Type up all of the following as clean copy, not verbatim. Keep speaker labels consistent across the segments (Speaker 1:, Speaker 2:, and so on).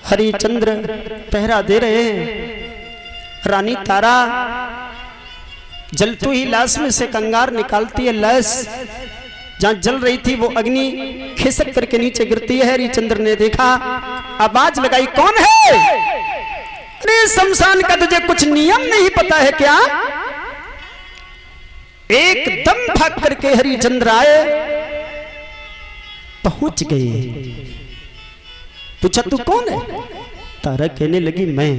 Speaker 1: हरिचंद्र पहरा दे रहे हैं। रानी तारा जलती ही लाश में से कंगार निकालती है। लाश जहां जल रही थी वो अग्नि खिसक करके नीचे गिरती है। हरिचंद्र ने देखा, आवाज लगाई, कौन है? अरे शमशान का तुझे कुछ नियम नहीं पता है क्या? एकदम भाग करके हरिचंद्र आए, पहुंच गए। पूछा तू कौन है? तारा कहने लगी मैं।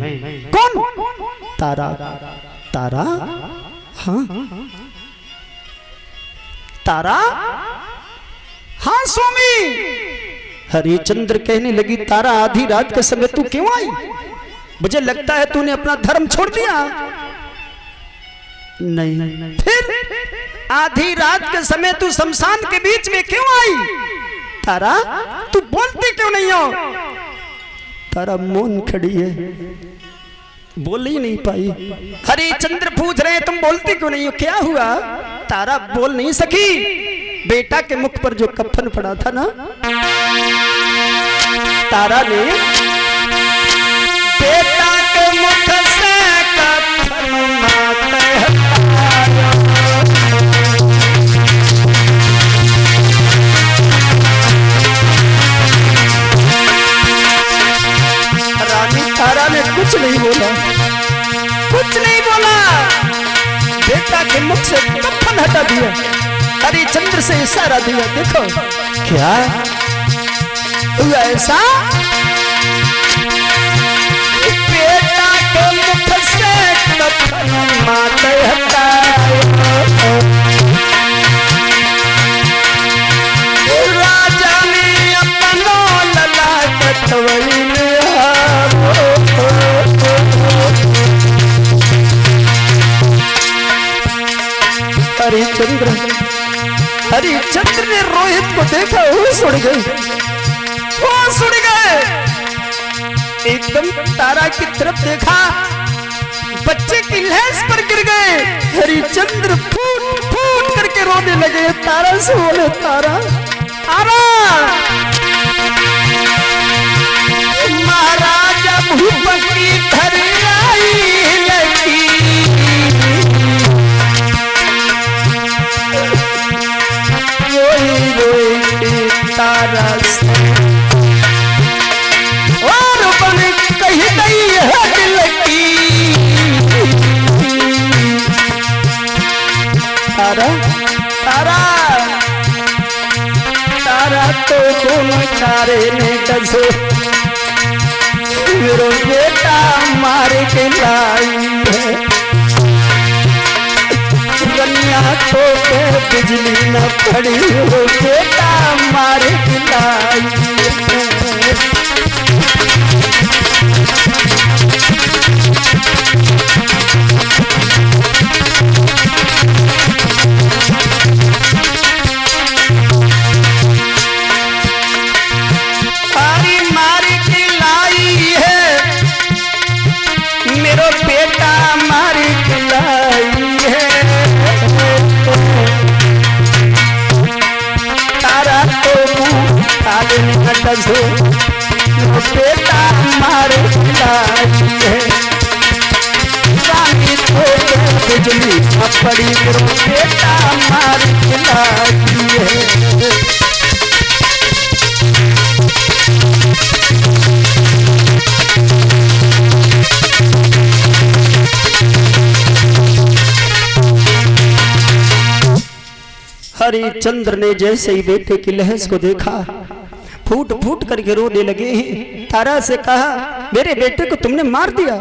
Speaker 1: कौन? तारा। तारा? हाँ तारा? हाँ स्वामी। हरिचंद्र कहने लगी, तारा आधी रात के समय तू क्यों आई? मुझे लगता है तूने अपना धर्म छोड़ दिया। नहीं। फिर आधी रात के समय तू शमशान के बीच में क्यों आई? तारा तू बोलती क्यों नहीं हो? तारा मौन खड़ी है, बोल ही नहीं पाई। हरिचंद्र पूछ रहे हैं तुम बोलती क्यों नहीं हो, क्या हुआ? तारा बोल नहीं सकी। बेटा के मुख पर जो कफन पड़ा था ना, तारा ने बेटा के मुख से कफन माता तारा ने कुछ नहीं बोला, कुछ नहीं बोला। बेटा के मुख से कफन हटा दिया। हरिचंद्र से इशारा दिया, देखो क्या हुआ ऐसा? बेटा के मुख से कफन माते हटाया। राजा ने अपनो लला कटवई हरिचंद्र ने रोहित को देखा, होश उड़ गई, होश उड़ गए। एकदम तारा की तरफ देखा, बच्चे की लहस पर गिर गए। हरिचंद्र फूट फूट करके रोने लगे। तारा से बोले, तारा तारा महाराजा भूपति घर आई लगी। तारा और बन कही गई है दिल की। तारा तारा तारा तो दोनों चारे ने डसो, मेरा बेटा मार के लाई है। कन्या को बिजली न पड़ी हो, बेटा मार के लाई है। बेटा मारे लाई है। रानी को बिजली पड़ी, बेटा मारे लाई है। हरिचंद्र ने जैसे ही बेटे की लहस को देखा, फूट फूट करके रोने लगे। तारा से कहा, मेरे बेटे को तुमने मार दिया,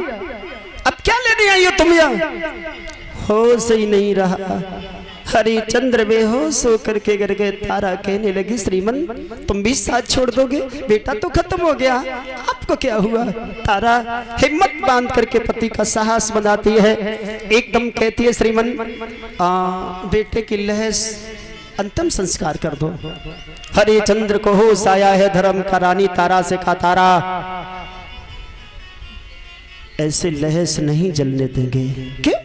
Speaker 1: अब क्या लेने आई हो तुम यहाँ? होश ही नहीं रहा। हरिचंद्र बेहोश होकर के गिर गए। तारा कहने लगी, श्रीमन तुम भी साथ छोड़ दोगे? बेटा तो खत्म हो गया, आपको क्या हुआ? तारा हिम्मत बांध करके पति का साहस बनाती है। एकदम कहती है, श्रीमन बेटे की लहस अंतिम संस्कार कर दो। हरिचंद्र को होश आया है धर्म का। रानी तारा से कहा, तारा ऐसे लहस नहीं जलने देंगे। क्यों?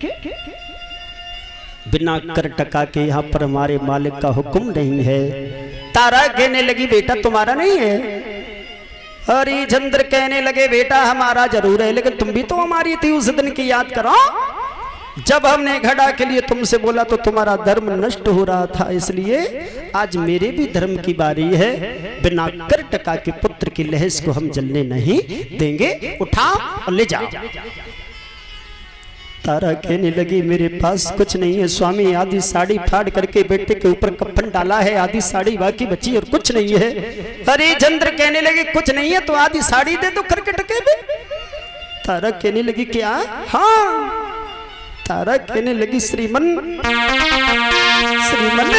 Speaker 1: बिना कर टका के यहाँ पर हमारे मालिक का हुक्म नहीं है। तारा कहने लगी, बेटा तुम्हारा नहीं है। हरिचंद्र कहने लगे बेटा हमारा जरूर है, लेकिन तुम भी तो हमारी थी उस दिन की याद करो जब हमने घड़ा के लिए तुमसे बोला तो तुम्हारा धर्म नष्ट हो रहा था, इसलिए आज मेरे भी धर्म की बारी है। बिना कर्टका के पुत्र की लहस को हम जलने नहीं देंगे, उठाओ और ले जाओ। तारा कहने लगी मेरे पास कुछ नहीं है स्वामी, आधी साड़ी फाड़ करके बेटे के ऊपर कफन डाला है, आधी साड़ी बाकी बची और कुछ नहीं है। हरिचंद्र कहने लगे कुछ नहीं है तो आधी साड़ी दे दो कर्कटके में। तारा कहने लगी क्या? हाँ। तारा कहने लगी श्रीमन श्रीमन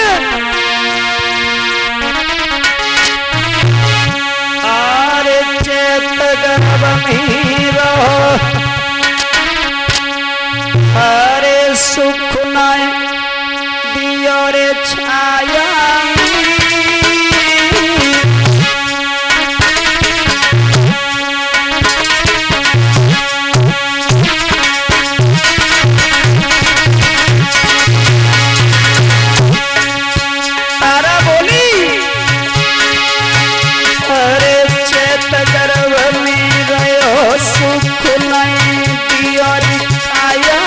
Speaker 1: आरे चेत गर्भ में रहो, अरे सुख नाय दियो रे छाया, तारा बोली अरे चेत गर्भ में गयो सुख नाय दियो रे छाया,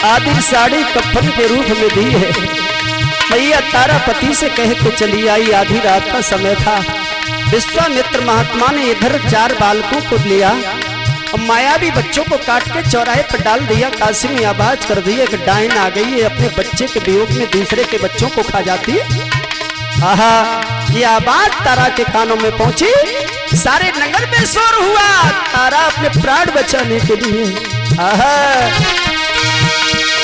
Speaker 1: आधी साड़ी कफन के रूप में दी है। मैया तारा पति से कह के चली आई, आधी रात का समय था। विश्वामित्र महात्मा ने इधर 4 बालकों को लिया और मायावी बच्चों को काट के चौराहे पर डाल दिया। काशी में आवाज कर दी कि डायन आ गई है, अपने बच्चे के वियोग में दूसरे के बच्चों को खा जाती है। आहा, ये आवाज तारा के कानों में पहुंची, सारे नगर में शोर हुआ। तारा अपने प्राण बचाने के लिए आहा,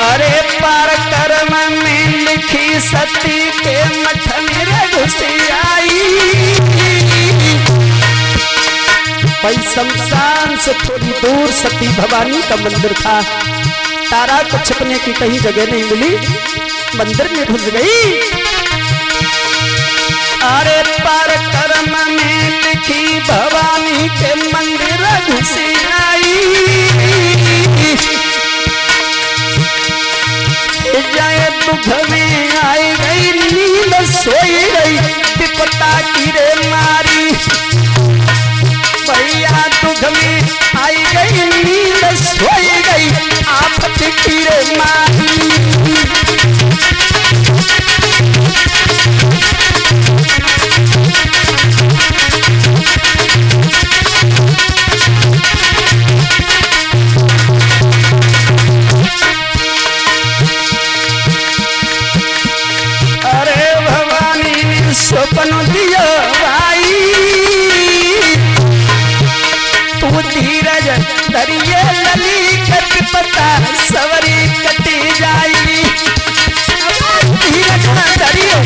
Speaker 1: अरे पार कर्म में लिखी सती के मठ में घुसी आई। भाई शमशान से थोड़ी दूर सती भवानी का मंदिर था। तारा को छिपने की कहीं जगह नहीं मिली, मंदिर में घुस गई। अरे पार कर्म में लिखी भवानी के मंदिर घुसी आई। जाए दुख में आई गई, नींद सोई गई, विपता की रे मारी। भैया दुख में सोई गई आफत की रे माही। अरे भवानी स्वप्न दियो भाई तू धीरज धरिए लली कट पता सवरी कटी जाई। धीरज धरियो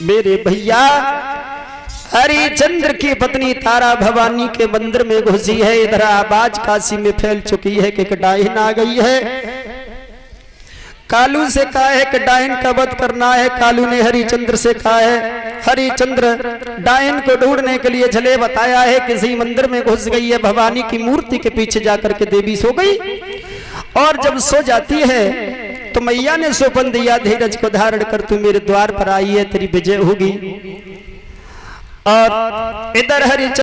Speaker 1: मेरे भैया हरिचंद्र की पत्नी तारा भवानी के मंदिर में घुसी है। इधर आवाज काशी में फैल चुकी है कि डायन आ गई है। कालू से कहा है कि डायन का वध करना है। कालू ने हरिचंद्र से कहा है। हरिचंद्र डायन को ढूंढने के लिए चले बताया है किसी मंदिर में घुस गई है। भवानी की मूर्ति के पीछे जाकर के देवी सो गई और जब सो जाती है तो मैया ने स्वप्न दिया धीरज को धारण कर तू मेरे द्वार पर आई है तेरी विजय होगी। और इधर हरिचंद्र